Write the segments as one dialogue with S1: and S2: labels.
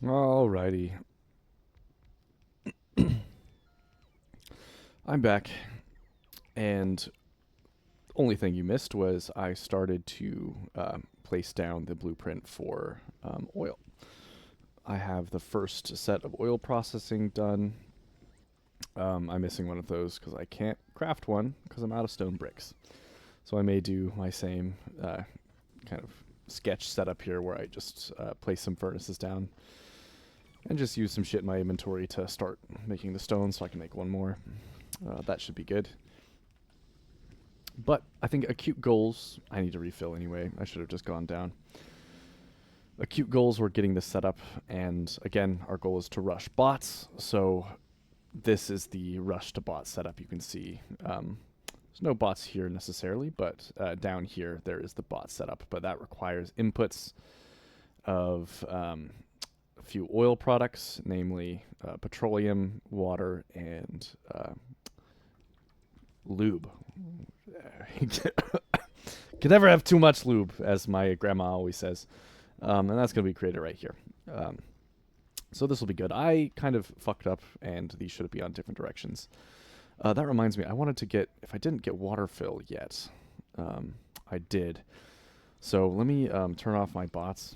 S1: Alrighty. I'm back, and only thing you missed was I started to place down the blueprint for oil. I have the first set of oil processing done. I'm missing one of those because I can't craft one because I'm out of stone bricks. So I may do my same kind of sketch setup here where I just place some furnaces down and just use some shit in my inventory to start making the stone so I can make one more. That should be good. But I think acute goals, I need to refill anyway. I should have just gone down. Acute goals, we're getting this set up, and again, our goal is to rush bots, so this is the rush to bot setup. You can see there's no bots here necessarily, but down here there is the bot setup, but that requires inputs of a few oil products, namely petroleum, water, and lube. Can never have too much lube, as my grandma always says. And that's going to be created right here. So this will be good. I kind of fucked up, and these should be on different directions. That reminds me, I wanted to get, if I didn't get water fill yet, I did. So let me turn off my bots,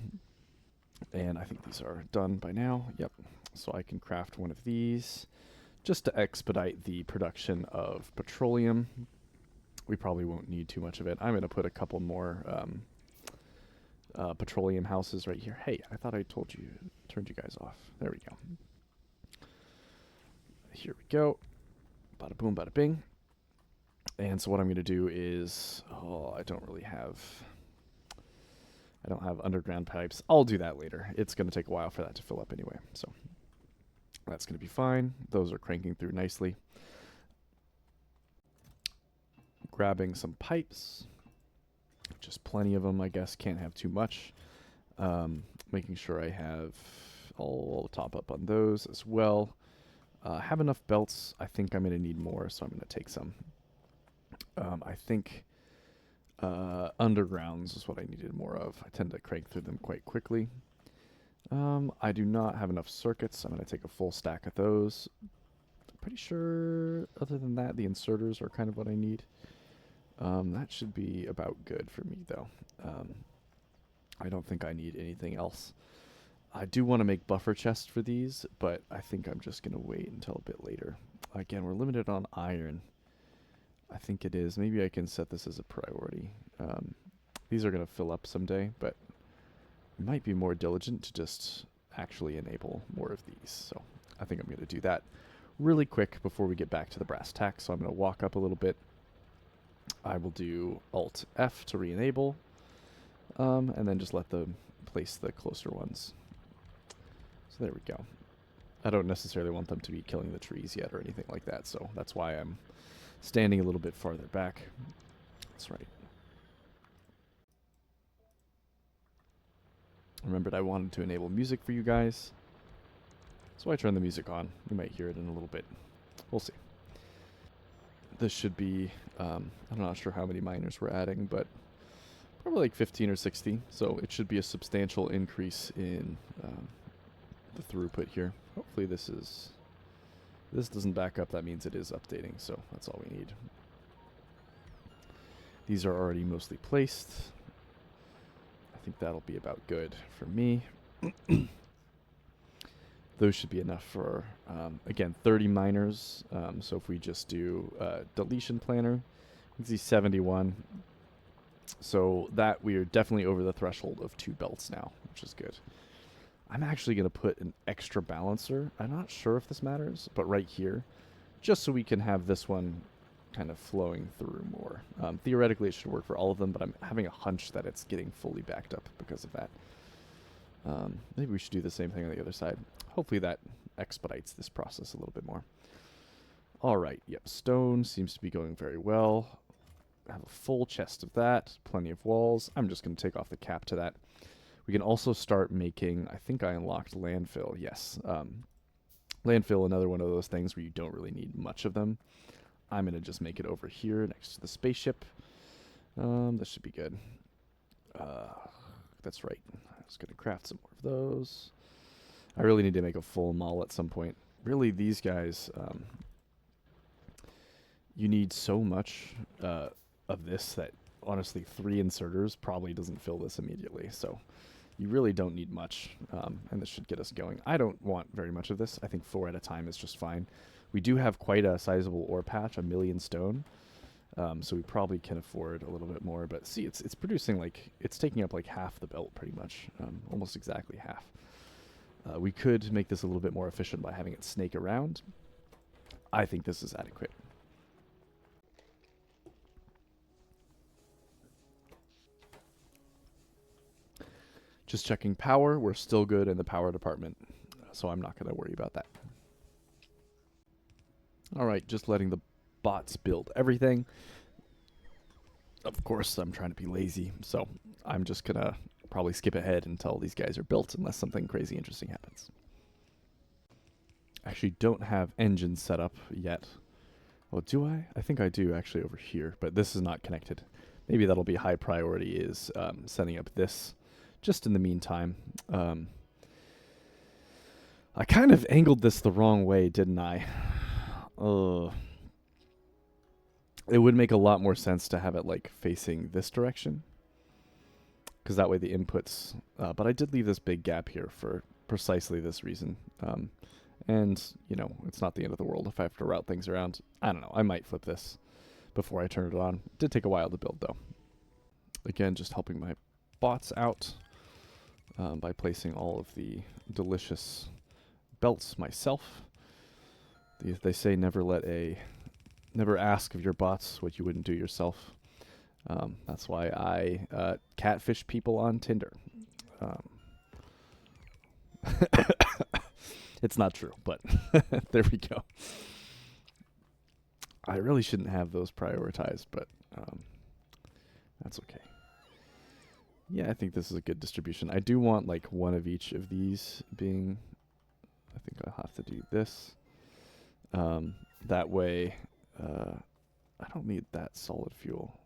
S1: and I think these are done by now. Yep. So I can craft one of these just to expedite the production of petroleum. We probably won't need too much of it. I'm going to put a couple more petroleum houses right here. Hey, I thought I told you, turned you guys off. There we go. Here we go. Bada boom, bada bing. And so what I'm going to do is, I don't have underground pipes. I'll do that later. It's going to take a while for that to fill up anyway. So that's going to be fine. Those are cranking through nicely. Grabbing some pipes. Just plenty of them, I guess. Can't have too much. Making sure I have all top up on those as well. Have enough belts. I think I'm going to need more, so I'm going to take some. I think undergrounds is what I needed more of. I tend to crank through them quite quickly. I do not have enough circuits. I'm going to take a full stack of those. Pretty sure, other than that, the inserters are kind of what I need. That should be about good for me, though. I don't think I need anything else. I do want to make buffer chests for these, but I think I'm just going to wait until a bit later. Again, we're limited on iron. I think it is. Maybe I can set this as a priority. These are going to fill up someday, but it might be more diligent to just actually enable more of these. So I think I'm going to do that really quick before we get back to the brass tacks. So I'm going to walk up a little bit. I will do Alt F to re-enable, and then just let them place the closer ones. So there we go. I don't necessarily want them to be killing the trees yet or anything like that, so that's why I'm standing a little bit farther back. That's right. Remembered I wanted to enable music for you guys, so I turned the music on. You might hear it in a little bit. We'll see. This should be, I'm not sure how many miners we're adding, but probably like 15 or 60. So it should be a substantial increase in the throughput here. Hopefully this doesn't back up. That means it is updating, so that's all we need. These are already mostly placed. I think that'll be about good for me. Those should be enough for, again, 30 miners. So if we just do deletion planner, you can see 71. So that we are definitely over the threshold of 2 belts now, which is good. I'm actually going to put an extra balancer. I'm not sure if this matters, but right here, just so we can have this one kind of flowing through more. Theoretically, it should work for all of them, but I'm having a hunch that it's getting fully backed up because of that. Maybe we should do the same thing on the other side. Hopefully that expedites this process a little bit more. All right, yep, stone seems to be going very well. I have a full chest of that, plenty of walls. I'm just going to take off the cap to that. We can also start making, I think I unlocked landfill, yes. Landfill, another one of those things where you don't really need much of them. I'm going to just make it over here next to the spaceship. This should be good. That's right. I was going to craft some more of those. I really need to make a full mall at some point. Really, these guys, you need so much of this that honestly 3 inserters probably doesn't fill this immediately. So you really don't need much, and this should get us going. I don't want very much of this. I think 4 at a time is just fine. We do have quite a sizable ore patch, 1,000,000 stone, so we probably can afford a little bit more. But see, it's producing like, it's taking up like half the belt pretty much, almost exactly half. We could make this a little bit more efficient by having it snake around. I think this is adequate. Just checking power. We're still good in the power department, so I'm not going to worry about that. All right, just letting the bots build everything. Of course, I'm trying to be lazy, so I'm just going to probably skip ahead until these guys are built, unless something crazy interesting happens. Actually, don't have engines set up yet. Oh, do I? I think I do actually over here, but this is not connected. Maybe that'll be high priority, is setting up this just in the meantime. I kind of angled this the wrong way, didn't I? It would make a lot more sense to have it like facing this direction, because that way the inputs, but I did leave this big gap here for precisely this reason. And, you know, it's not the end of the world if I have to route things around. I don't know, I might flip this before I turn it on. It did take a while to build, though. Again, just helping my bots out by placing all of the delicious belts myself. They say never ask of your bots what you wouldn't do yourself. That's why I catfish people on Tinder. It's not true, but there we go. I really shouldn't have those prioritized, but that's okay. Yeah, I think this is a good distribution. I do want like one of each of these being, I think I'll have to do this. That way, I don't need that solid fuel.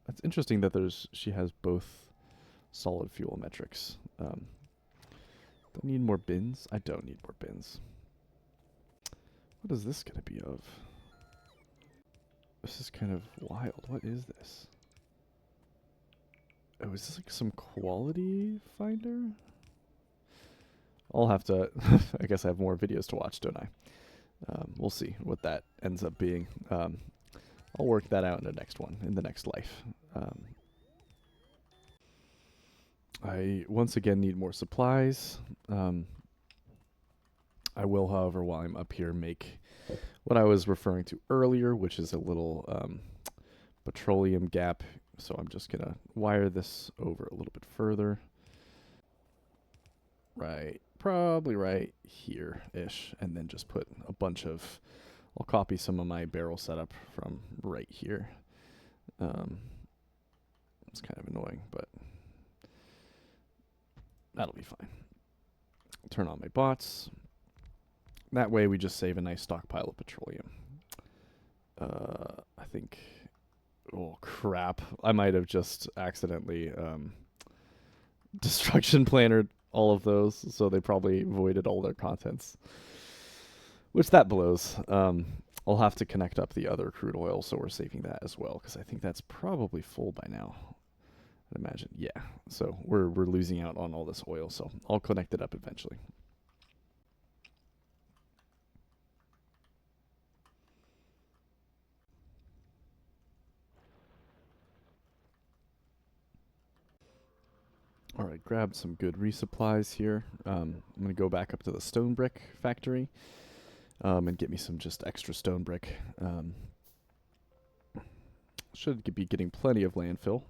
S1: It's interesting that she has both solid fuel metrics. Don't need more bins? I don't need more bins. What is this going to be of? This is kind of wild. What is this? Oh, is this like some quality finder? I'll have to... I guess I have more videos to watch, don't I? We'll see what that ends up being. I'll work that out in the next one, in the next life. I once again need more supplies. I will, however, while I'm up here, make what I was referring to earlier, which is a little petroleum gap. So I'm just going to wire this over a little bit further. Right, probably right here-ish, and then just put a bunch of... I'll copy some of my barrel setup from right here. It's kind of annoying, but that'll be fine. Turn on my bots. That way we just save a nice stockpile of petroleum. I think... Oh, crap. I might have just accidentally destruction plannered all of those, so they probably voided all their contents. Which that blows. I'll have to connect up the other crude oil, so we're saving that as well, because I think that's probably full by now. I'd imagine. Yeah. So we're losing out on all this oil, so I'll connect it up eventually. All right, grabbed some good resupplies here. I'm going to go back up to the stone brick factory and get me some just extra stone brick. Should be getting plenty of landfill.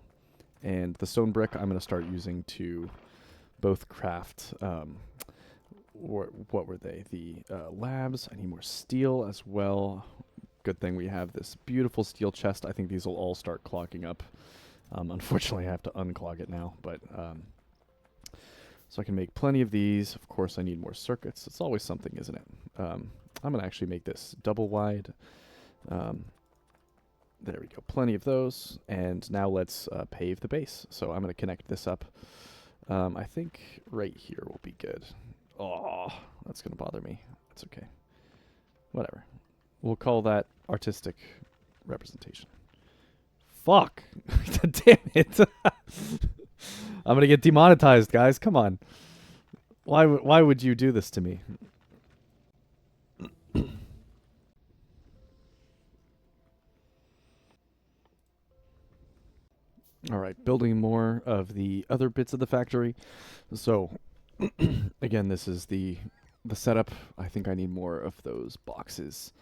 S1: And the stone brick I'm going to start using to both craft, what were they? The labs. I need more steel as well. Good thing we have this beautiful steel chest. I think these will all start clogging up. Unfortunately, I have to unclog it now, but... so I can make plenty of these. Of course, I need more circuits. It's always something, isn't it? I'm going to actually make this double wide. There we go. Plenty of those. And now let's pave the base. So I'm going to connect this up. I think right here will be good. Oh, that's going to bother me. That's okay. Whatever. We'll call that artistic representation. Fuck. Damn it. I'm going to get demonetized, guys. Come on. Why would you do this to me? All right, building more of the other bits of the factory. So, again, this is the setup. I think I need more of those boxes.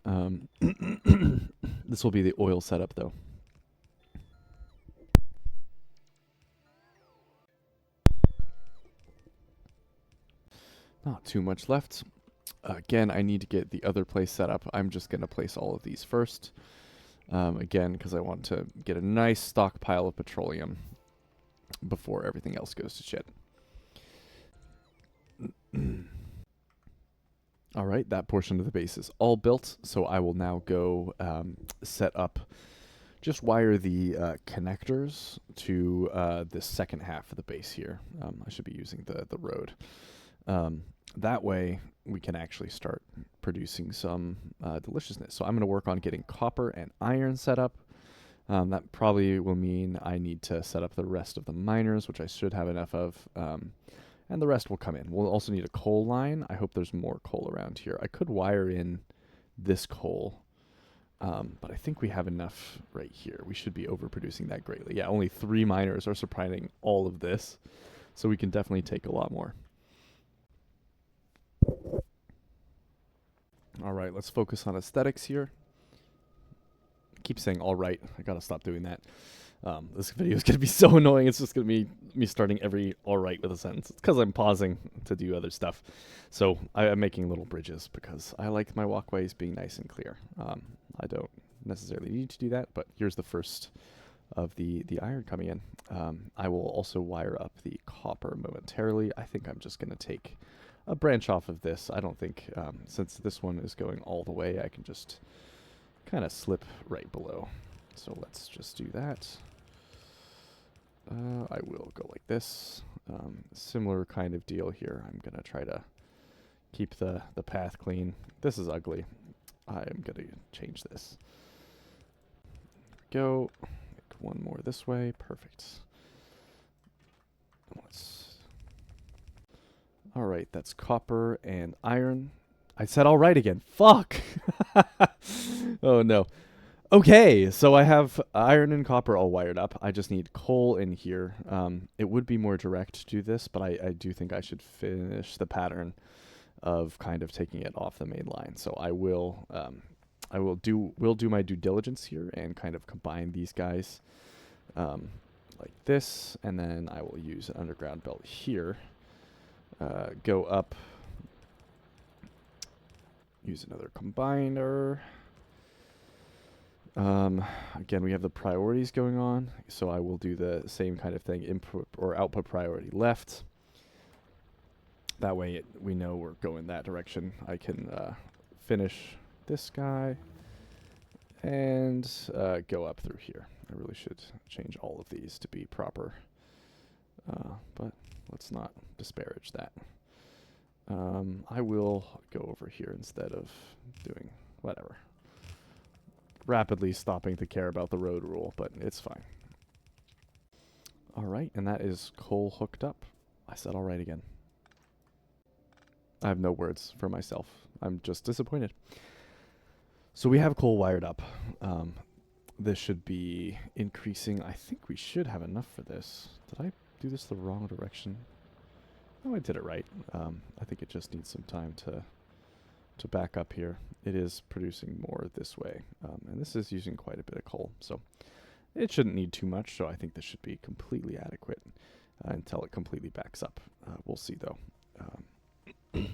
S1: This will be the oil setup, though. Not too much left. Again, I need to get the other place set up. I'm just going to place all of these first. Again, because I want to get a nice stockpile of petroleum before everything else goes to shit. All right, that portion of the base is all built, so I will now go set up, just wire the connectors to the second half of the base here. I should be using the road. That way, we can actually start producing some deliciousness. So I'm going to work on getting copper and iron set up. That probably will mean I need to set up the rest of the miners, which I should have enough of. And the rest will come in. We'll also need a coal line. I hope there's more coal around here. I could wire in this coal, but I think we have enough right here. We should be overproducing that greatly. Yeah, only 3 miners are supplying all of this, so we can definitely take a lot more. All right, let's focus on aesthetics here. I keep saying all right. I gotta stop doing that. This video is going to be so annoying. It's just going to be me starting every all right with a sentence. It's because I'm pausing to do other stuff. So I'm making little bridges because I like my walkways being nice and clear. I don't necessarily need to do that, but here's the first of the iron coming in. I will also wire up the copper momentarily. I think I'm just going to take a branch off of this. I don't think, since this one is going all the way, I can just kind of slip right below. So let's just do that. I will go like this. Similar kind of deal here. I'm going to try to keep the path clean. This is ugly. I'm going to change this. Go. Make one more this way. Perfect. All right, that's copper and iron. I said all right again. Fuck. Oh, no. Okay, so I have iron and copper all wired up. I just need coal in here. It would be more direct to do this, but I do think I should finish the pattern of kind of taking it off the main line. So we'll do my due diligence here and kind of combine these guys like this, and then I will use an underground belt here. Go up, use another combiner. Again, we have the priorities going on, so I will do the same kind of thing, input or output priority left. That way we know we're going that direction. I can finish this guy and go up through here. I really should change all of these to be proper, but let's not disparage that. I will go over here instead of doing whatever. Rapidly stopping to care about the road rule, but it's fine. All right, and that is coal hooked up. I said all right again. I have no words for myself. I'm just disappointed. So we have coal wired up. This should be increasing. I think we should have enough for this. Did I do this the wrong direction? No, I did it right. I think it just needs some time to back up here. It is producing more this way, and this is using quite a bit of coal, so it shouldn't need too much, so I think this should be completely adequate until it completely backs up. We'll see, though. It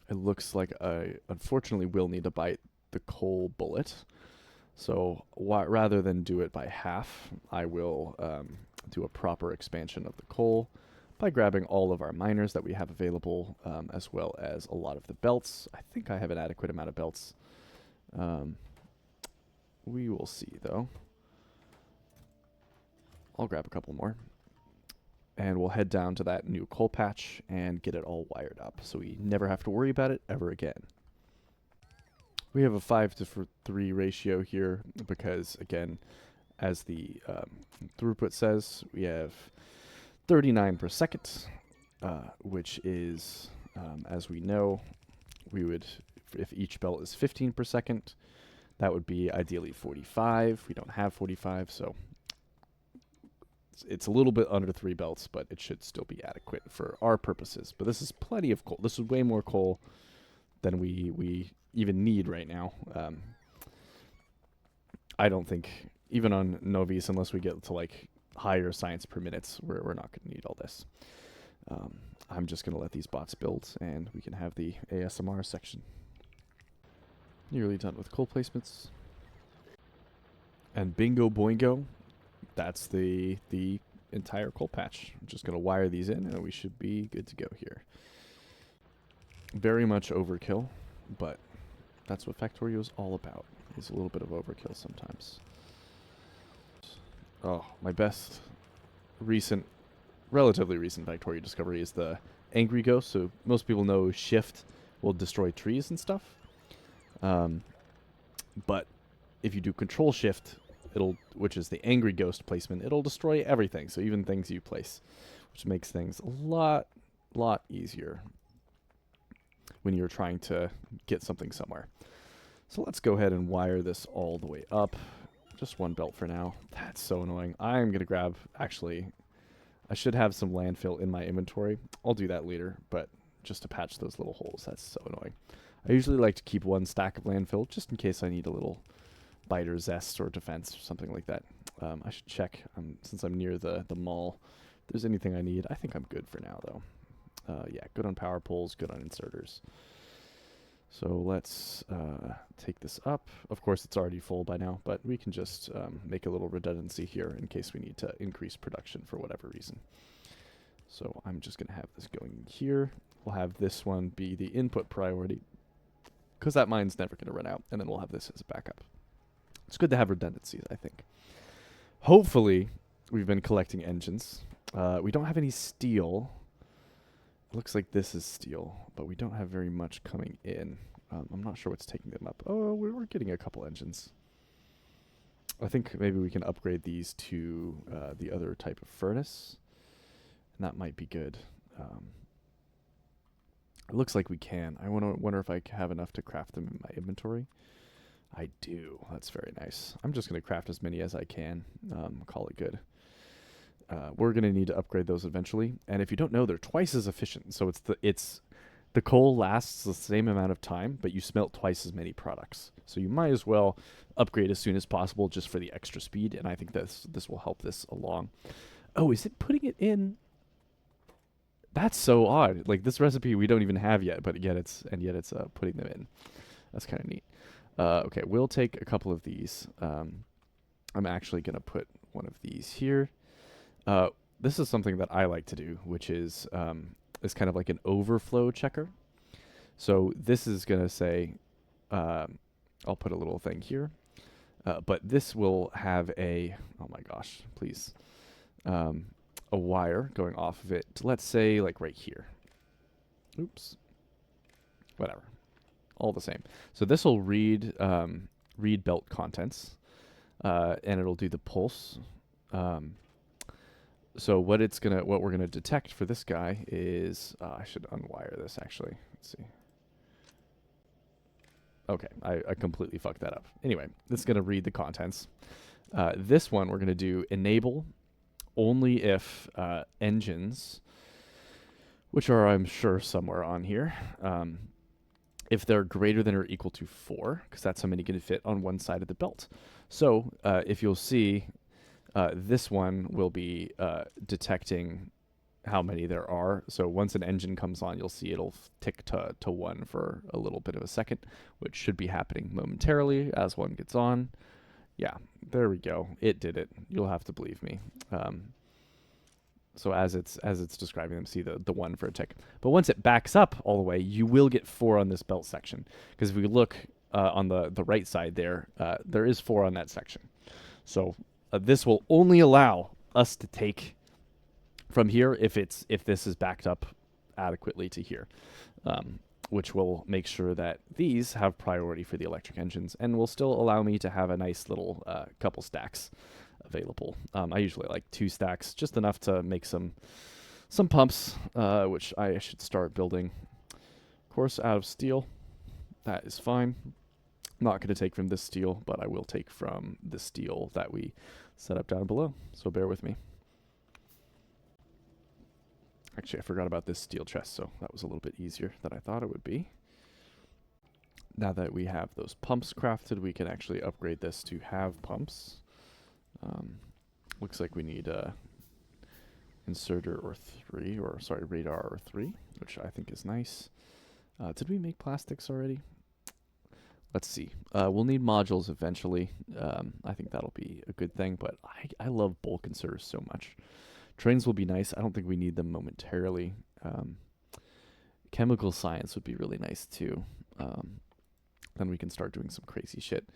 S1: looks like I unfortunately will need to bite the coal bullet, so rather than do it by half, I will do a proper expansion of the coal by grabbing all of our miners that we have available, as well as a lot of the belts. I think I have an adequate amount of belts. We will see, though. I'll grab a couple more. and we'll head down to that new coal patch and get it all wired up so we never have to worry about it ever again. We have a 5:3 ratio here because, again, as the throughput says, we have 39 per second, which is, as we know, we would, if each belt is 15 per second, that would be ideally 45. We don't have 45, so it's a little bit under 3 belts, but it should still be adequate for our purposes. But this is plenty of coal. This is way more coal than we even need right now. I don't think, even on Novice, unless we get to like higher science per minutes, we're not going to need all this. I'm just going to let these bots build, and we can have the ASMR section. Nearly done with coal placements. And bingo boingo, that's the entire coal patch. I'm just going to wire these in, and we should be good to go here. Very much overkill, but that's what Factorio is all about, is a little bit of overkill sometimes. Oh, my best relatively recent Factorio discovery is the Angry Ghost. So most people know Shift will destroy trees and stuff. But if you do Control Shift, which is the Angry Ghost placement, it'll destroy everything. So even things you place, which makes things a lot easier when you're trying to get something somewhere. So let's go ahead and wire this all the way up. Just one belt for now. That's so annoying. I'm going to grab, actually, I should have some landfill in my inventory. I'll do that later, but just to patch those little holes. That's so annoying. I usually like to keep 1 stack of landfill just in case I need a little bite or zest or defense or something like that. I should check, since I'm near the mall, if there's anything I need. I think I'm good for now, though. Yeah, good on power poles, good on inserters. So let's take this up. Of course, it's already full by now, but we can just make a little redundancy here in case we need to increase production for whatever reason. So I'm just going to have this going here. We'll have this one be the input priority, because that mine's never going to run out, and then we'll have this as a backup. It's good to have redundancies, I think. Hopefully, we've been collecting engines. We don't have any steel. Looks like this is steel, but we don't have very much coming in. I'm not sure what's taking them up. Oh, we're getting a couple engines. I think maybe we can upgrade these to the other type of furnace, and that might be good. It looks like we can. I wonder if I have enough to craft them in my inventory. I do. That's very nice. I'm just going to craft as many as I can. Call it good. We're going to need to upgrade those eventually. And if you don't know, they're twice as efficient. So the coal lasts the same amount of time, but you smelt twice as many products. So you might as well upgrade as soon as possible just for the extra speed. And I think this will help this along. Oh, is it putting it in? That's so odd. Like this recipe we don't even have yet, but yet it's putting them in. That's kind of neat. Okay, we'll take a couple of these. I'm actually going to put one of these here. This is something that I like to do, which is kind of like an overflow checker. So this is going to say, I'll put a little thing here, but this will have oh my gosh, please, a wire going off of it to, let's say, like right here. Oops. Whatever. All the same. So this will read belt contents, and it'll do the pulse. So what we're gonna detect for this guy is I should unwire this actually. Let's see. Okay, I completely fucked that up. Anyway, this is gonna read the contents. This one we're gonna do enable only if engines, which are I'm sure somewhere on here, if they're greater than or equal to 4, because that's how many can fit on one side of the belt. So if you'll see, this one will be detecting how many there are. So once an engine comes on, you'll see it'll tick to 1 for a little bit of a second, which should be happening momentarily as one gets on. Yeah, there we go. It did it. You'll have to believe me. So as it's describing them, see the 1 for a tick. But once it backs up all the way, you will get 4 on this belt section. Because if we look on the right side there is 4 on that section. So this will only allow us to take from here if this is backed up adequately to here, which will make sure that these have priority for the electric engines and will still allow me to have a nice little couple stacks available. I usually like 2 stacks, just enough to make some pumps, which I should start building. Of course, out of steel, that is fine. I'm not going to take from this steel, but I will take from the steel that we set up down below, so bear with me. Actually, I forgot about this steel chest, so that was a little bit easier than I thought it would be. Now that we have those pumps crafted, we can actually upgrade this to have pumps. Looks like we need a inserter or 3, or sorry, radar or 3, which I think is nice. Did we make plastics already? Let's see. We'll need modules eventually. I think that'll be a good thing, but I love bulk inserters so much. Trains will be nice. I don't think we need them momentarily. Chemical science would be really nice too. Then we can start doing some crazy shit.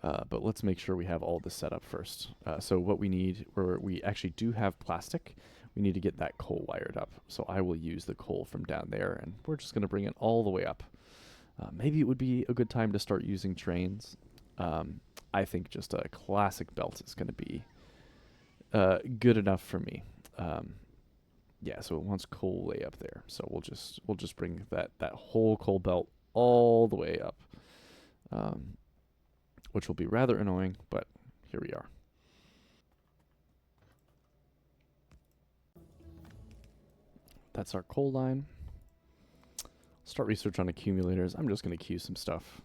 S1: But let's make sure we have all this set up first. So what we need, we actually do have plastic. We need to get that coal wired up. So I will use the coal from down there, and we're just going to bring it all the way up. Maybe it would be a good time to start using trains. I think just a classic belt is going to be good enough for me. Yeah, so it wants coal way up there. So we'll just bring that whole coal belt all the way up, which will be rather annoying, but here we are. That's our coal line. Start research on accumulators. I'm just going to queue some stuff.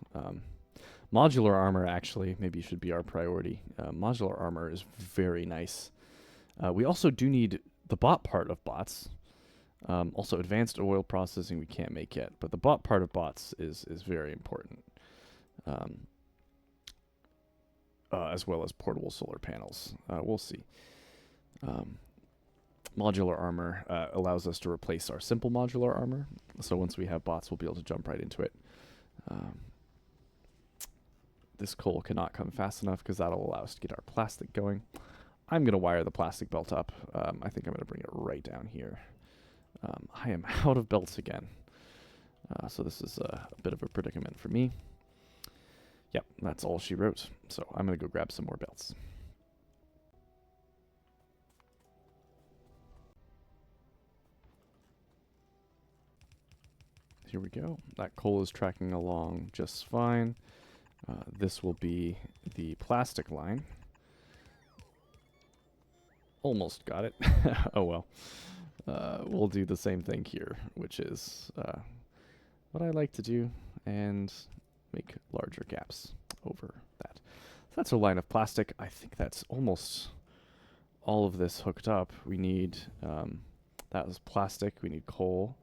S1: Modular armor actually maybe should be our priority. Modular armor is very nice. We also do need the bot part of bots. Also advanced oil processing we can't make yet, but the bot part of bots is very important. As well as portable solar panels. We'll see. Modular armor allows us to replace our simple modular armor. So once we have bots, we'll be able to jump right into it. This coal cannot come fast enough because that'll allow us to get our plastic going. I'm going to wire the plastic belt up. I think I'm going to bring it right down here. I am out of belts again. So this is a bit of a predicament for me. Yep, that's all she wrote. So I'm going to go grab some more belts. Here we go. That coal is tracking along just fine. This will be the plastic line. Almost got it. Oh well. We'll do the same thing here, which is what I like to do, and make larger gaps over that. So that's a line of plastic. I think that's almost all of this hooked up. We need, that was plastic. We need coal.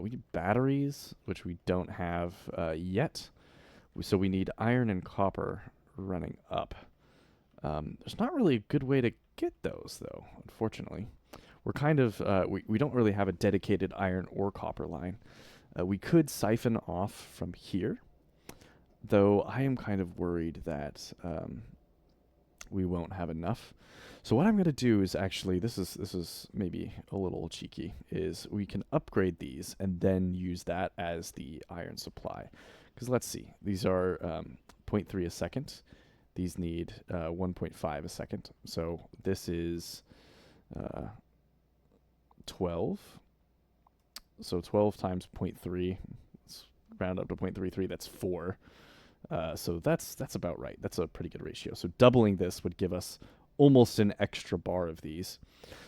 S1: We need batteries, which we don't have yet. So we need iron and copper running up. There's not really a good way to get those, though, unfortunately. We're kind of, we don't really have a dedicated iron or copper line. We could siphon off from here, though I am kind of worried that we won't have enough. So what I'm going to do is actually, this is maybe a little cheeky, is we can upgrade these and then use that as the iron supply. Because let's see, these are 0.3 a second. These need 1.5 a second. So this is 12. So 12 times 0.3, let's round up to 0.33, that's 4. So that's about right. That's a pretty good ratio. So doubling this would give us almost an extra bar of these.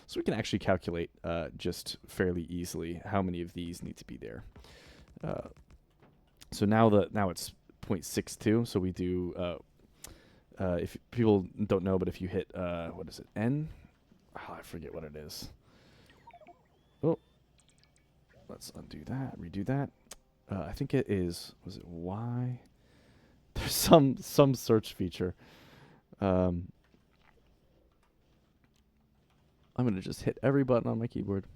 S1: So we can actually calculate just fairly easily how many of these need to be there. So now it's 0.62. So we do, if people don't know, but if you hit, what is it, N? Oh, I forget what it is. Oh, let's undo that, redo that. I think it is, was it Y? There's some search feature. I'm going to just hit every button on my keyboard.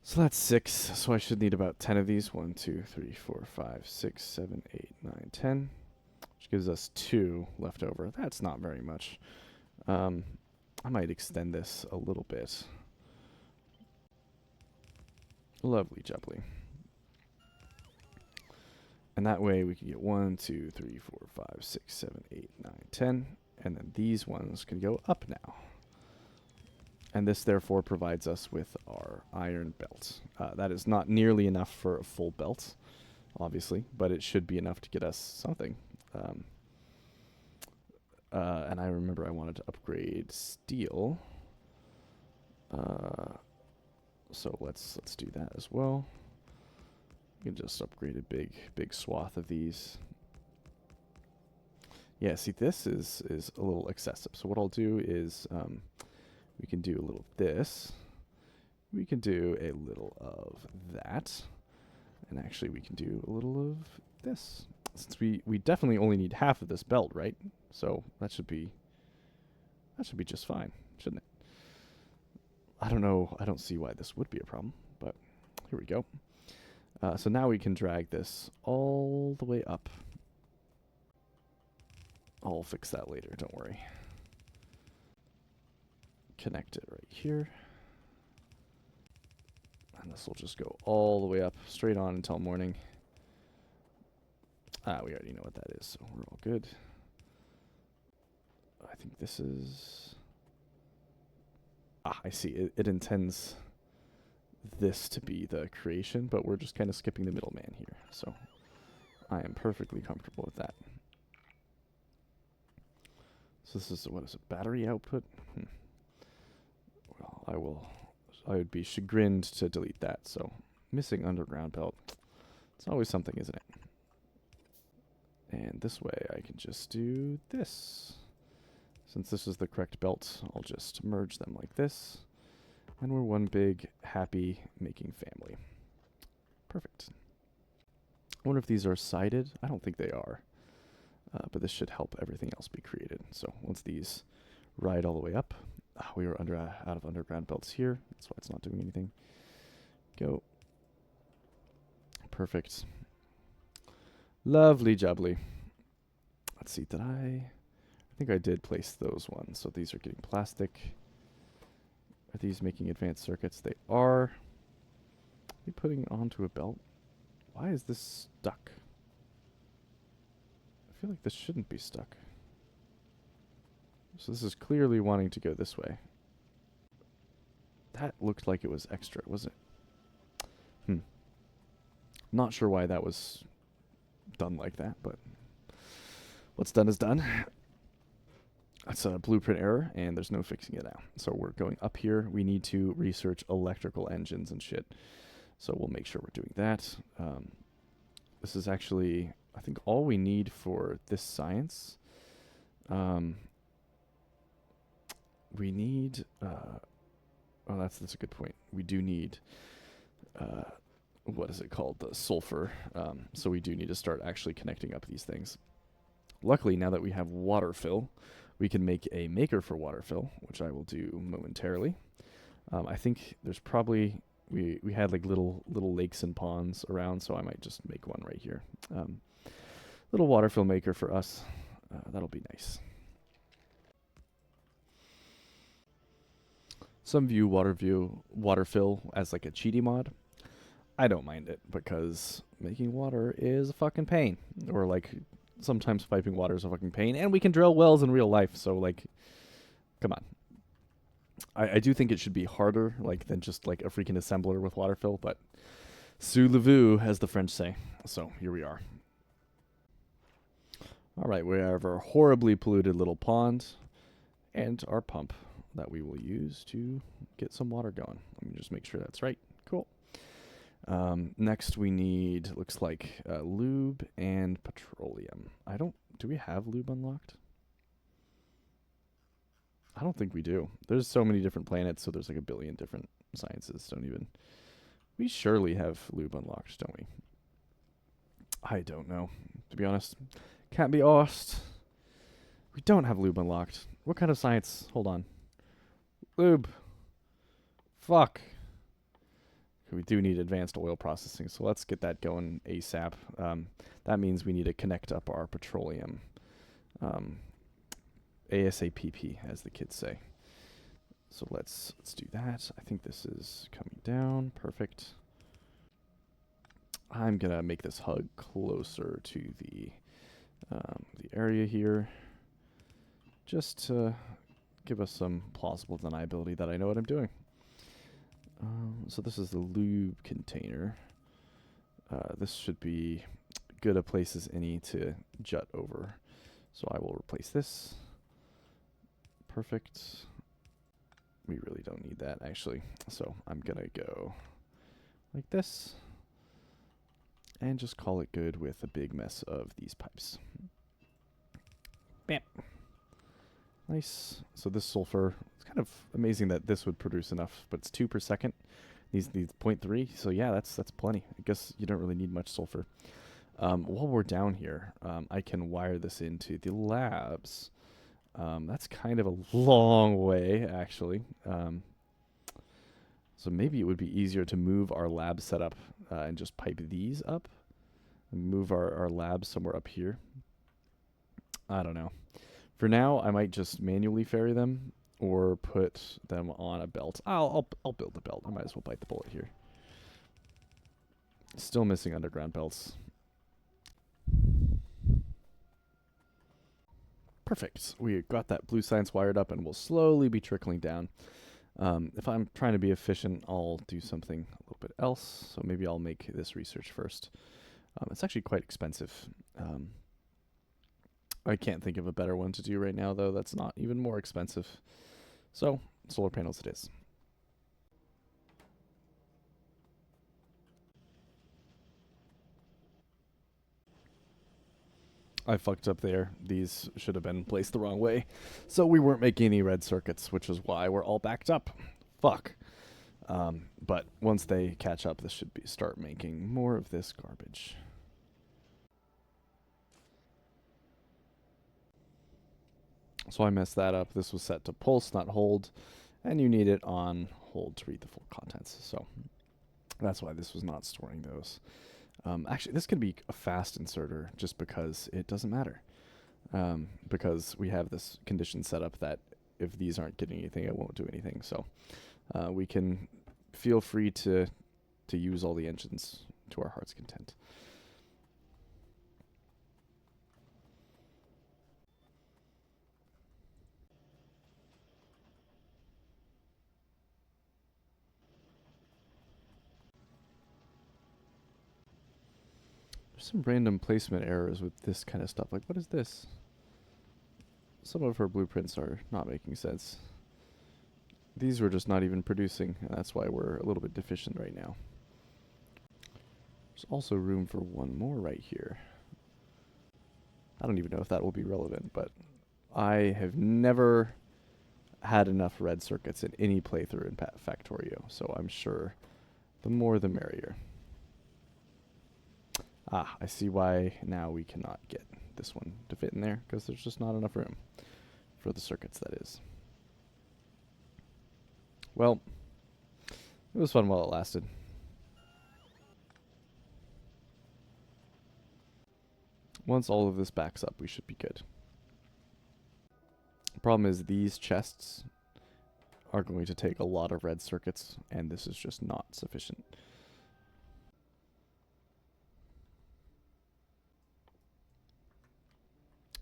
S1: So that's 6. So I should need about 10 of these. 1, 2, 3, 4, 5, 6, 7, 8, 9, 10. Which gives us 2 left over. That's not very much. I might extend this a little bit. Lovely jubbly. And that way we can get 1, 2, 3, 4, 5, 6, 7, 8, 9, 10. And then these ones can go up now. And this therefore provides us with our iron belt. That is not nearly enough for a full belt, obviously, but it should be enough to get us something. And I remember I wanted to upgrade steel. So let's do that as well. You can just upgrade a big swath of these. Yeah, see, this is a little excessive. So what I'll do is we can do a little this. We can do a little of that. And actually we can do a little of this. Since we definitely only need half of this belt, right? So that should be just fine, shouldn't it? I don't know. I don't see why this would be a problem, but here we go. So now we can drag this all the way up. I'll fix that later, don't worry. Connect it right here. And this will just go all the way up, straight on until morning. We already know what that is, so we're all good. I think this is... I see. It intends this to be the creation, but we're just kind of skipping the middleman here. So I am perfectly comfortable with that. So this is, what is it, battery output? Well, I would be chagrined to delete that. So missing underground belt. It's always something, isn't it? And this way I can just do this. Since this is the correct belt, I'll just merge them like this. And we're one big, happy making family. Perfect. I wonder if these are sided. I don't think they are. But this should help everything else be created. So once these ride all the way up, we were out of underground belts here. That's why it's not doing anything. Go. Perfect. Lovely jubbly. Let's see, I think I did place those ones. So these are getting plastic. Are these making advanced circuits? They are. Are we putting onto a belt? Why is this stuck? I feel like this shouldn't be stuck. So this is clearly wanting to go this way. That looked like it was extra, was it? Not sure why that was done like that, but what's done is done. That's a blueprint error, and there's no fixing it now. So we're going up here. We need to research electrical engines and shit. So we'll make sure we're doing that. This is actually, I think, all we need for this science. We need... oh, that's a good point. We do need... what is it called? The sulfur. So we do need to start actually connecting up these things. Luckily, now that we have water fill, we can make a maker for water fill, which I will do momentarily. I think there's probably... We had like little lakes and ponds around, so I might just make one right here. Little water fill maker for us. That'll be nice. Some view water fill as like a cheaty mod. I don't mind it because making water is a fucking pain. Or like sometimes piping water is a fucking pain, and we can drill wells in real life, so like, come on. I do think it should be harder, like, than just like a freaking assembler with water fill, but sous le vou, as the French say. So here we are. All right, we have our horribly polluted little pond and our pump that we will use to get some water going. Let me just make sure that's right. Cool. Next we need, looks like lube and petroleum. Do we have lube unlocked? I don't think we do. There's so many different planets, so there's like a billion different sciences. We surely have lube unlocked, don't we? I don't know, to be honest. Can't be asked. We don't have lube unlocked. What kind of science? Hold on. Lube. Fuck. we do need advanced oil processing, so let's get that going ASAP. That means we need to connect up our petroleum. ASAPP, as the kids say. So let's do that. I think this is coming down. Perfect. I'm gonna make this hug closer to the area here, just to give us some plausible deniability that I know what I'm doing. So this is the lube container. This should be good a place as any to jut over. So I will replace this. Perfect. We really don't need that, actually. So I'm gonna go like this and just call it good with a big mess of these pipes. Bam. Nice. So this sulfur, it's kind of amazing that this would produce enough, but it's 2 per second. These 0.3, so yeah, that's plenty. I guess you don't really need much sulfur. While we're down here, I can wire this into the labs. That's kind of a long way, actually. So maybe it would be easier to move our lab setup and just pipe these up and move our labs somewhere up here. I don't know. For now, I might just manually ferry them or put them on a belt. I'll build the belt. I might as well bite the bullet here. Still missing underground belts. Perfect. We got that blue science wired up and we'll slowly be trickling down. If I'm trying to be efficient, I'll do something a little bit else. So maybe I'll make this research first. It's actually quite expensive. I can't think of a better one to do right now, though. That's not even more expensive. So, solar panels it is. I fucked up there. These should have been placed the wrong way. So we weren't making any red circuits, which is why we're all backed up. Fuck. But once they catch up, this should start making more of this garbage. So I messed that up. This was set to pulse, not hold. And you need it on hold to read the full contents. So that's why this was not storing those. Actually, this can be a fast inserter just because it doesn't matter. Because we have this condition set up that if these aren't getting anything, it won't do anything. So we can feel free to use all the engines to our heart's content. There's some random placement errors with this kind of stuff. Like, what is this? Some of her blueprints are not making sense. These were just not even producing, and that's why we're a little bit deficient right now. There's also room for one more right here. I don't even know if that will be relevant, but I have never had enough red circuits in any playthrough in Factorio, so I'm sure the more the merrier. Ah, I see why now we cannot get this one to fit in there, because there's just not enough room for the circuits, that is. Well, it was fun while it lasted. Once all of this backs up, we should be good. The problem is these chests are going to take a lot of red circuits, and this is just not sufficient.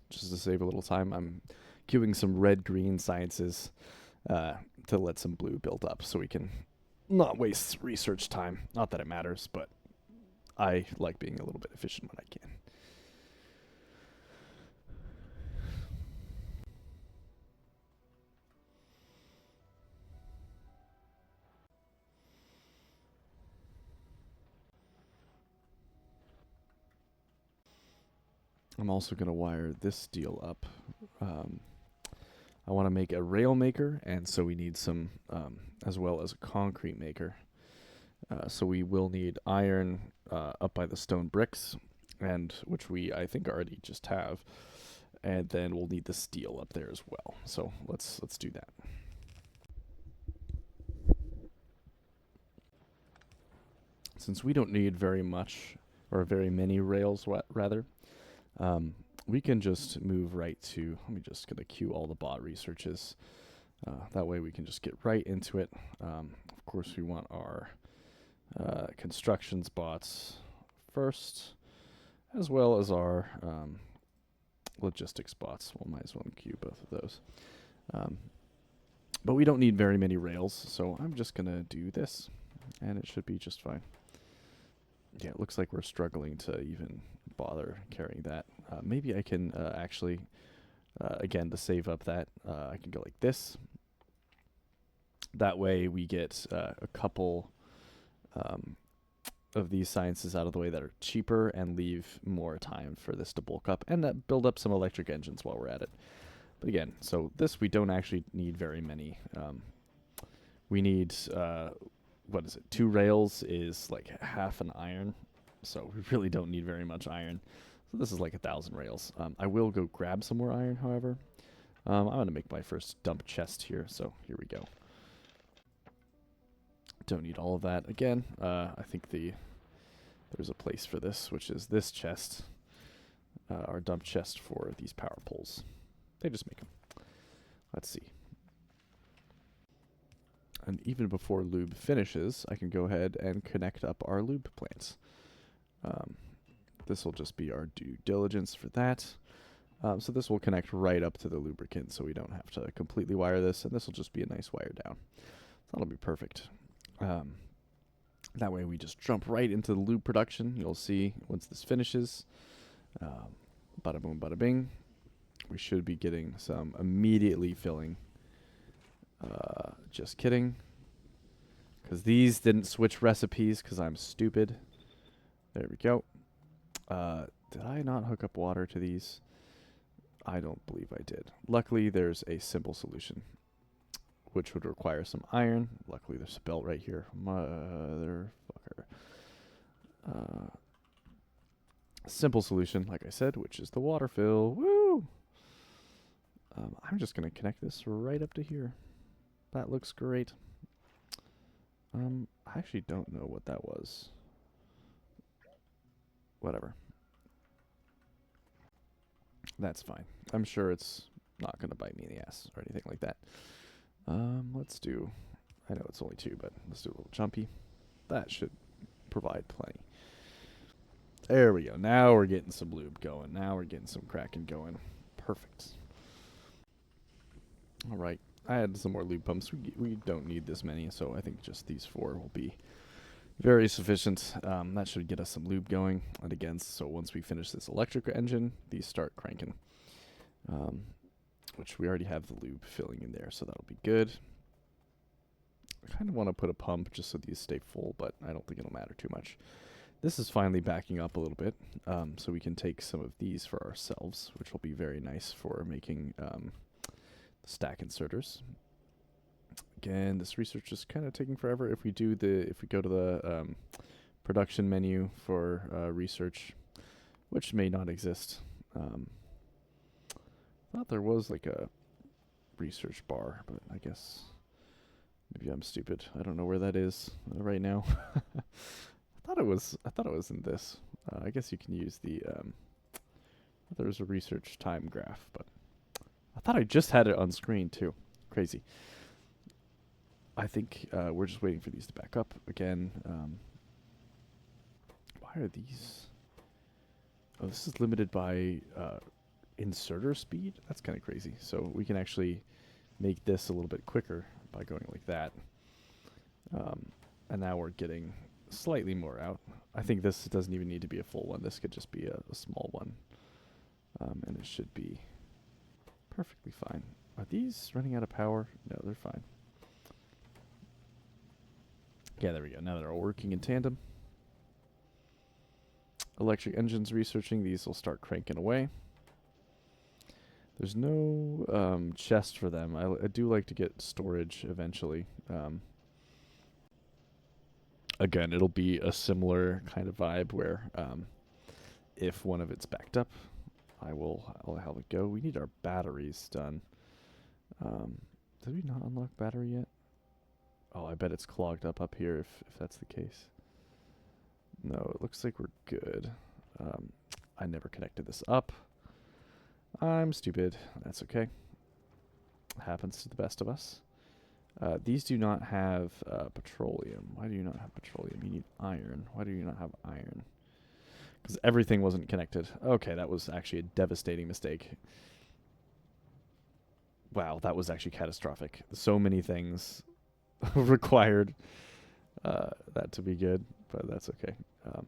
S1: Just to save a little time, I'm queuing some red-green sciences to let some blue build up so we can not waste research time. Not that it matters, but I like being a little bit efficient when I can. I'm also going to wire this steel up. I want to make a rail maker, and so we need some, as well as a concrete maker. So we will need iron up by the stone bricks, and which we, I think, already just have. And then we'll need the steel up there as well. So let's do that. since we don't need very much, or very many rails, rather, we can just move right to, let me just gonna queue all the bot researches. That way we can just get right into it. Of course, we want our constructions bots first, as well as our logistics bots. Well, might as well queue both of those. But we don't need very many rails, so I'm just going to do this, and it should be just fine. Yeah, it looks like we're struggling to even bother carrying that. Maybe I can actually, again, to save up that, I can go like this. That way we get a couple of these sciences out of the way that are cheaper and leave more time for this to bulk up and build up some electric engines while we're at it. But again, so this we don't actually need very many. We need, what is it, 2 rails is like half an iron, so we really don't need very much iron. So this is like 1,000 rails. I will go grab some more iron, however. I'm going to make my first dump chest here, so here we go. Don't need all of that. Again, I think there's a place for this, which is this chest, our dump chest for these power poles. They just make them. Let's see. And even before lube finishes, I can go ahead and connect up our lube plants. This will just be our due diligence for that. So this will connect right up to the lubricant, so we don't have to completely wire this, and this will just be a nice wire down. So that'll be perfect. That way we just jump right into the lube production. You'll see once this finishes, bada boom, bada bing, we should be getting some immediately filling. Just kidding. Because these didn't switch recipes because I'm stupid. There we go. Did I not hook up water to these? I don't believe I did. Luckily, there's a simple solution, which would require some iron. Luckily, there's a belt right here. Motherfucker. Simple solution, like I said, which is the water fill. Woo! I'm just going to connect this right up to here. That looks great. I actually don't know what that was. Whatever. That's fine. I'm sure it's not going to bite me in the ass or anything like that. Let's do, I know it's only 2, but let's do a little jumpy. That should provide plenty. There we go. Now we're getting some lube going. Now we're getting some cracking going. Perfect. All right. I had some more lube pumps. We don't need this many, so I think just these 4 will be very sufficient. That should get us some lube going. And again, so once we finish this electric engine, these start cranking. Which we already have the lube filling in there, so that'll be good. I kind of want to put a pump just so these stay full, but I don't think it'll matter too much. This is finally backing up a little bit, so we can take some of these for ourselves, which will be very nice for making stack inserters. Again, this research is kind of taking forever. If we go to the production menu for research, which may not exist. Thought there was like a research bar, but I guess maybe I'm stupid. I don't know where that is right now. I thought it was in this. I guess you can use the. I thought there was a research time graph, but I thought I just had it on screen too. Crazy. I think we're just waiting for these to back up again. Why are these? Oh, this is limited by inserter speed. That's kind of crazy. So we can actually make this a little bit quicker by going like that. And now we're getting slightly more out. I think this doesn't even need to be a full one. This could just be a small one. And it should be perfectly fine. Are these running out of power? No, they're fine. Yeah, there we go. Now they're all working in tandem. Electric engines researching. These will start cranking away. There's no chest for them. I do like to get storage eventually. Again, it'll be a similar kind of vibe where if one of it's backed up, I'll have it go. We need our batteries done. Did we not unlock battery yet? Oh, I bet it's clogged up here if that's the case. No, it looks like we're good. I never connected this up. I'm stupid. That's okay. Happens to the best of us. These do not have petroleum. Why do you not have petroleum? You need iron. Why do you not have iron? Because everything wasn't connected. Okay, that was actually a devastating mistake. Wow, that was actually catastrophic. So many things required that to be good, but that's okay.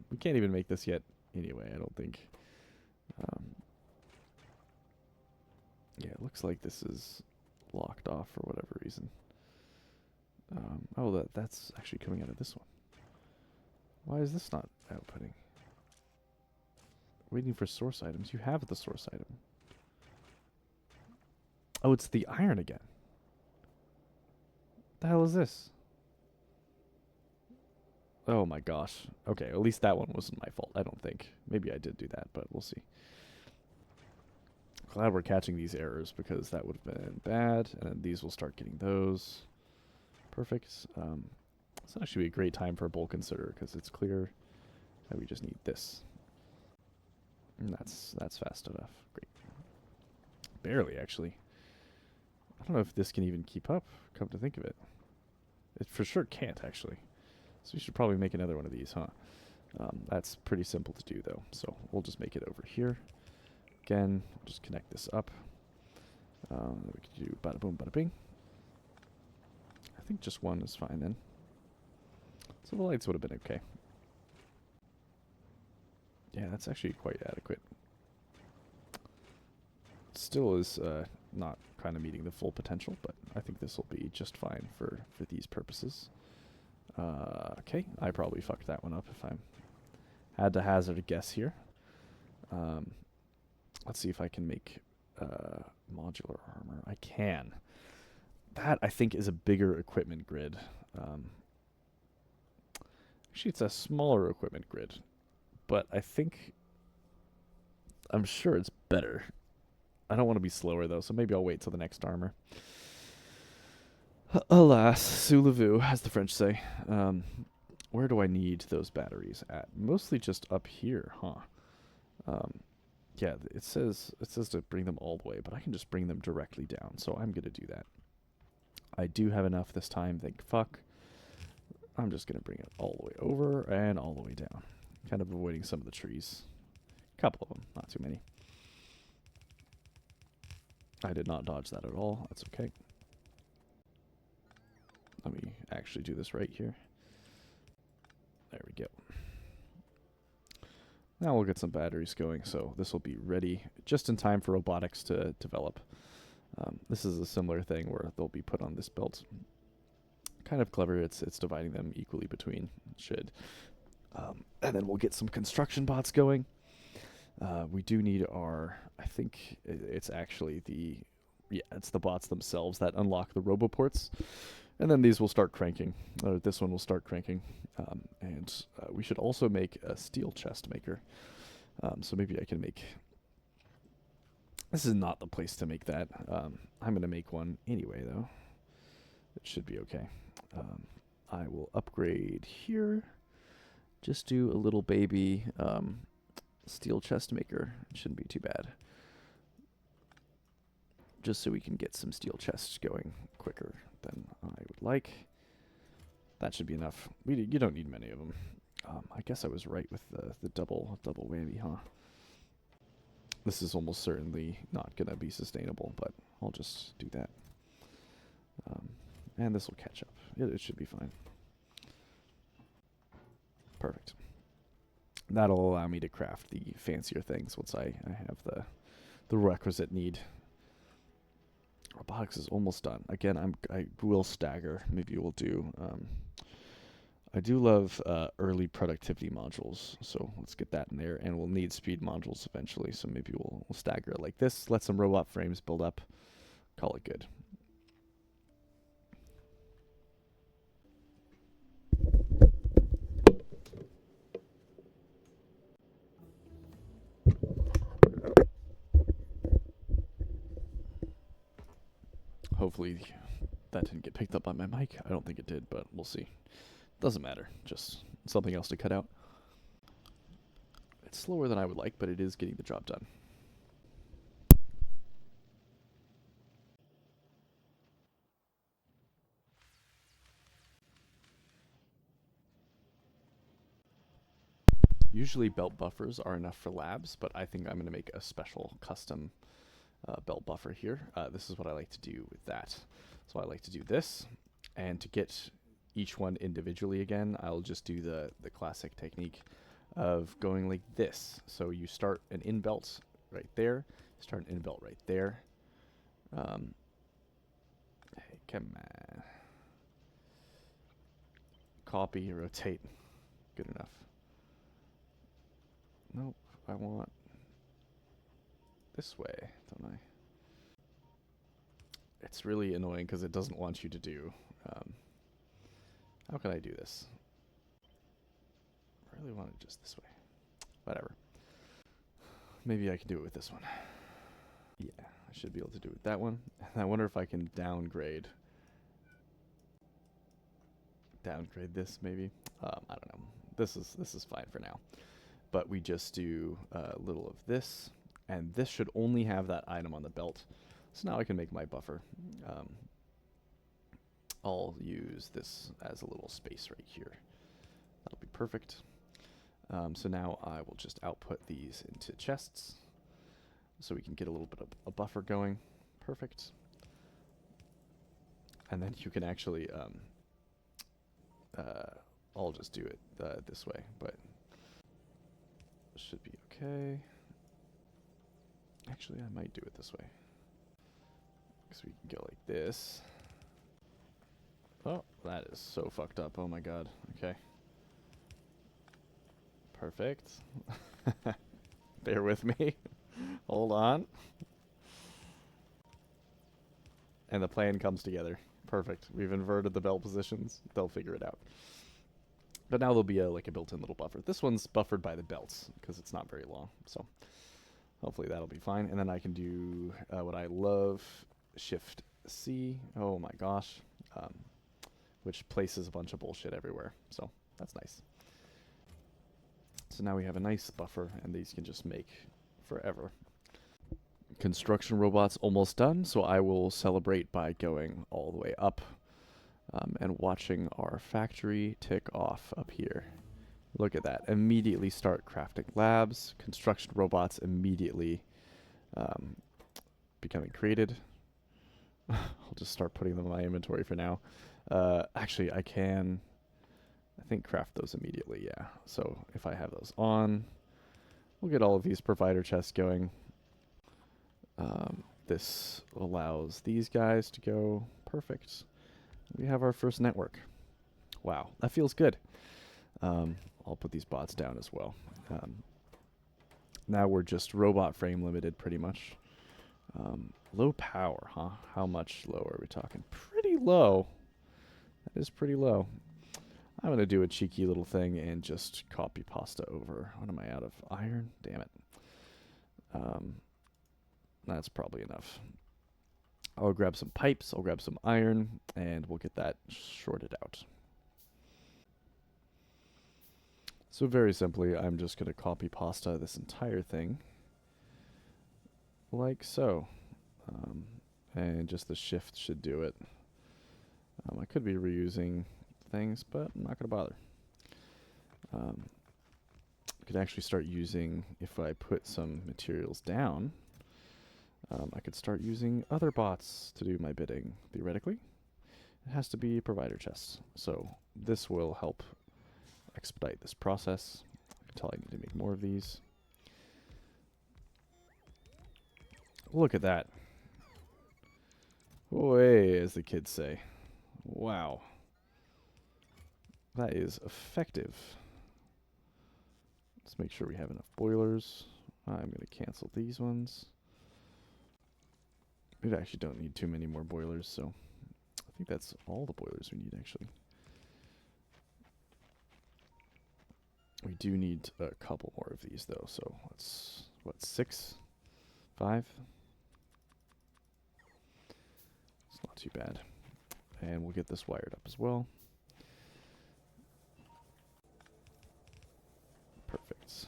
S1: We can't even make this yet anyway, I don't think. Yeah, it looks like this is locked off for whatever reason. Oh, that's actually coming out of this one. Why is this not outputting? Waiting for source items. You have the source item. Oh, it's the iron again. The hell is this? Oh my gosh. Okay, at least that one wasn't my fault, I don't think. Maybe I did do that, but we'll see. Glad we're catching these errors because that would have been bad. And then these will start getting those. Perfect. It's actually a great time for a bulk consider because it's clear that we just need this. And that's fast enough. Great. Barely, actually. I don't know if this can even keep up, come to think of it. It for sure can't, actually. So we should probably make another one of these, huh? That's pretty simple to do, though. So we'll just make it over here. Again, we'll just connect this up. We can do bada boom, bada bing. I think just one is fine then. So the lights would have been okay. Yeah, that's actually quite adequate. Still is not kind of meeting the full potential, but I think this will be just fine for these purposes. Okay, I probably fucked that one up if I had to hazard a guess here. Let's see if I can make modular armor. I can. That, I think, is a bigger equipment grid. Actually, it's a smaller equipment grid. But I'm sure it's better. I don't want to be slower, though, so maybe I'll wait till the next armor. Alas, sous le veau, as the French say. Where do I need those batteries at? Mostly just up here, huh? Yeah, it says to bring them all the way, but I can just bring them directly down, so I'm going to do that. I do have enough this time, thank fuck. I'm just going to bring it all the way over and all the way down. Kind of avoiding some of the trees. A couple of them, not too many. I did not dodge that at all. That's okay. Let me actually do this right here. There we go. Now we'll get some batteries going, so this will be ready just in time for robotics to develop. This is a similar thing where they'll be put on this belt. Kind of clever. It's dividing them equally between. Should. And then we'll get some construction bots going. We do need our, I think it's actually it's the bots themselves that unlock the roboports. And then these will start cranking. This one will start cranking. And we should also make a steel chest maker. So maybe I can make... This is not the place to make that. I'm going to make one anyway, though. It should be okay. I will upgrade here. Just do a little baby steel chest maker. It shouldn't be too bad. Just so we can get some steel chests going quicker than I would like. That should be enough. You don't need many of them. I guess I was right with the double whammy, huh? This is almost certainly not going to be sustainable, but I'll just do that. And this will catch up. It should be fine. Perfect. That'll allow me to craft the fancier things once I have the requisite need. Robotics is almost done. Again, I will stagger. Maybe we'll do... I do love early productivity modules, so let's get that in there. And we'll need speed modules eventually, so maybe we'll stagger it like this. Let some robot frames build up. Call it good. Hopefully that didn't get picked up on my mic. I don't think it did, but we'll see. Doesn't matter. Just something else to cut out. It's slower than I would like, but it is getting the job done. Usually belt buffers are enough for labs, but I think I'm going to make a special custom belt buffer here. This is what I like to do with that. So I like to do this, and to get each one individually again, I'll just do the classic technique of going like this. So you start an in belt right there, start an in belt right there. Hey, come on. Copy, rotate. Good enough. Nope, I want this way, don't I? It's really annoying because it doesn't want you to do. How can I do this? I really want it just this way. Whatever. Maybe I can do it with this one. Yeah, I should be able to do it with that one. And I wonder if I can downgrade this maybe. I don't know. This is fine for now. But we just do a little of this, and this should only have that item on the belt. So now I can make my buffer. I'll use this as a little space right here. That'll be perfect. So now I will just output these into chests so we can get a little bit of a buffer going. Perfect. And then you can actually, I'll just do it this way, but should be okay. Actually, I might do it this way. Because we can go like this. Oh, that is so fucked up. Oh my god. Okay. Perfect. Bear with me. Hold on. And the plan comes together. Perfect. We've inverted the belt positions. They'll figure it out. But now there'll be like a built-in little buffer. This one's buffered by the belts because it's not very long. So hopefully that'll be fine. And then I can do what I love, Shift C. Oh my gosh. Which places a bunch of bullshit everywhere. So that's nice. So now we have a nice buffer, and these can just make forever. Construction robot's almost done, so I will celebrate by going all the way up and watching our factory tick off up here. Look at that. Immediately start crafting labs. Construction robots immediately becoming created. I'll just start putting them in my inventory for now. Actually, I can, I think, craft those immediately, yeah. So if I have those on, we'll get all of these provider chests going. This allows these guys to go. Perfect. We have our first network. Wow, that feels good. I'll put these bots down as well. Now we're just robot frame limited pretty much. Low power, huh? How much low are we talking? Pretty low. That is pretty low. I'm going to do a cheeky little thing and just copy pasta over. What am I out of? Iron? Damn it. That's probably enough. I'll grab some pipes, I'll grab some iron, and we'll get that shorted out. So very simply, I'm just going to copy pasta this entire thing. Like so. And just the shift should do it. I could be reusing things, but I'm not going to bother. I could actually start using, if I put some materials down, I could start using other bots to do my bidding, theoretically. It has to be provider chests. So this will help expedite this process. I can tell I need to make more of these. Look at that. Way, as the kids say. Wow. That is effective. Let's make sure we have enough boilers. I'm going to cancel these ones. We actually don't need too many more boilers, so I think that's all the boilers we need, actually. We do need a couple more of these, though, so let's, what, 6? 5? It's not too bad. And we'll get this wired up as well. Perfect.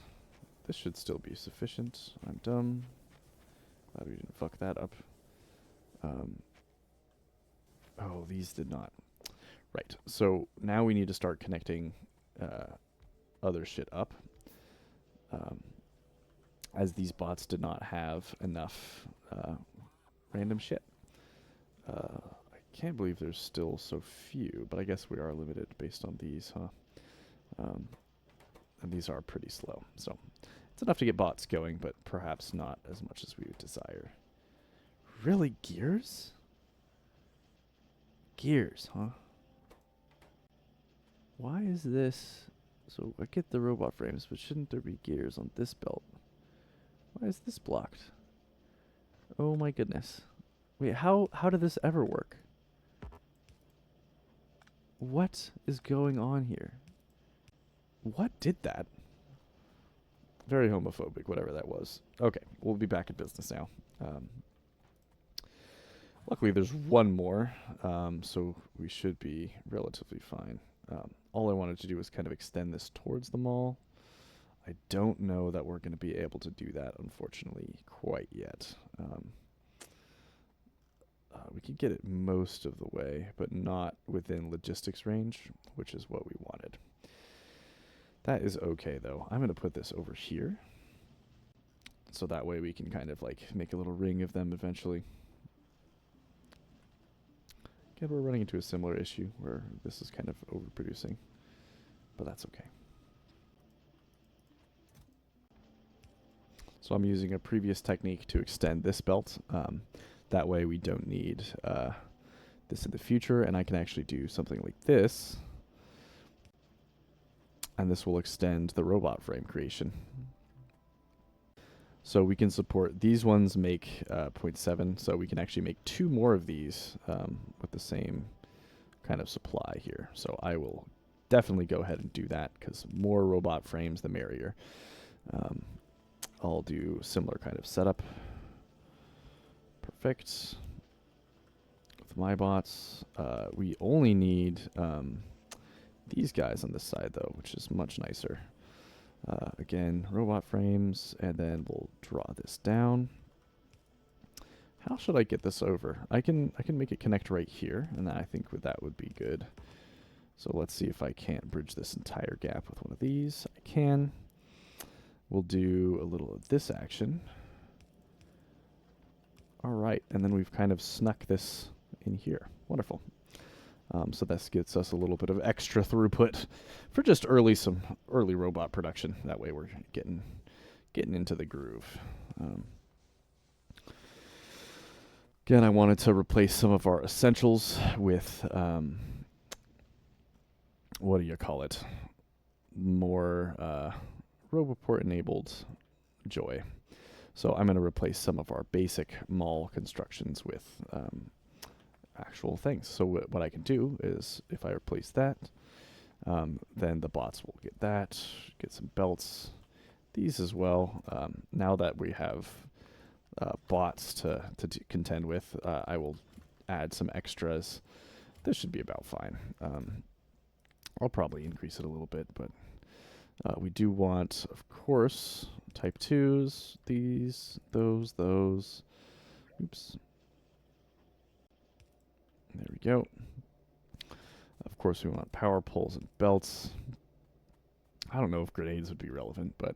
S1: this should still be sufficient. I'm dumb. Glad we didn't fuck that up. Oh, these did not. Right, so now we need to start connecting other shit up. As these bots did not have enough random shit. I can't believe there's still so few, but I guess we are limited based on these, huh? And these are pretty slow, so it's enough to get bots going, but perhaps not as much as we would desire. Really, gears? Gears, huh? Why is this? So I get the robot frames, but shouldn't there be gears on this belt? Why is this blocked? Oh my goodness. Wait, how did this ever work? What is going on here? What did that? Very homophobic, whatever that was. Okay, we'll be back in business now. Luckily, there's one more, so we should be relatively fine. All I wanted to do was kind of extend this towards the mall. I don't know that we're going to be able to do that, unfortunately, quite yet. We could get it most of the way, but not within logistics range, which is what we wanted. That is okay, though. I'm going to put this over here, so that way we can kind of like make a little ring of them eventually. Again, we're running into a similar issue where this is kind of overproducing, but that's okay. So I'm using a previous technique to extend this belt. That way we don't need this in the future, and I can actually do something like this. And this will extend the robot frame creation. So we can support, these ones make 0.7, so we can actually make 2 more of these with the same kind of supply here. So I will definitely go ahead and do that, because more robot frames, the merrier. I'll do similar kind of setup. Perfect. With my bots, we only need these guys on this side, though, which is much nicer. Again, robot frames, and then we'll draw this down. How should I get this over? I can make it connect right here, and I think that would be good. So let's see if I can't bridge this entire gap with one of these. I can. We'll do a little of this action. All right, and then we've kind of snuck this in here. Wonderful. So this gets us a little bit of extra throughput for just some early robot production. That way we're getting into the groove. Again, I wanted to replace some of our essentials with what do you call it? More Roboport enabled joy. So I'm going to replace some of our basic mall constructions with actual things. So what I can do is, if I replace that, then the bots will get that, get some belts, these as well. Now that we have bots to contend with, I will add some extras. This should be about fine. I'll probably increase it a little bit, but we do want, of course, type 2s, these, those. Oops. There we go. Of course, we want power poles and belts. I don't know if grenades would be relevant, but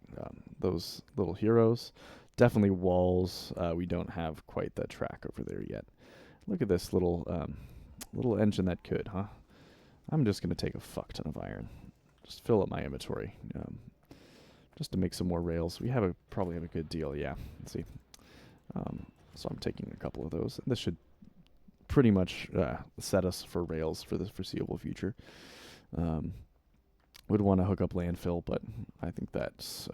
S1: those little heroes. Definitely walls. We don't have quite the track over there yet. Look at this little engine that could, huh? I'm just going to take a fuck ton of iron. Just fill up my inventory. Just to make some more rails. We probably have a good deal, yeah. Let's see. So I'm taking a couple of those. This should pretty much set us for rails for the foreseeable future. Would want to hook up landfill, but I think that's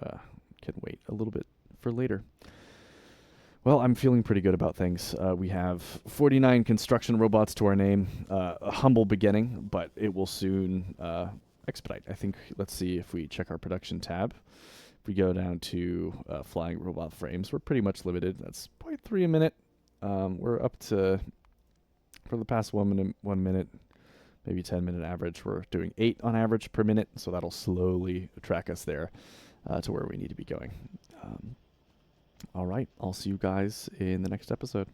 S1: can wait a little bit for later. Well, I'm feeling pretty good about things. We have 49 construction robots to our name. A humble beginning, but it will soon expedite. I think, let's see if we check our production tab. If we go down to flying robot frames, we're pretty much limited. That's 0.3 a minute. We're up to, for the past 1 minute, maybe 10-minute average, we're doing 8 on average per minute, so that'll slowly track us there. to where we need to be going. All right, I'll see you guys in the next episode.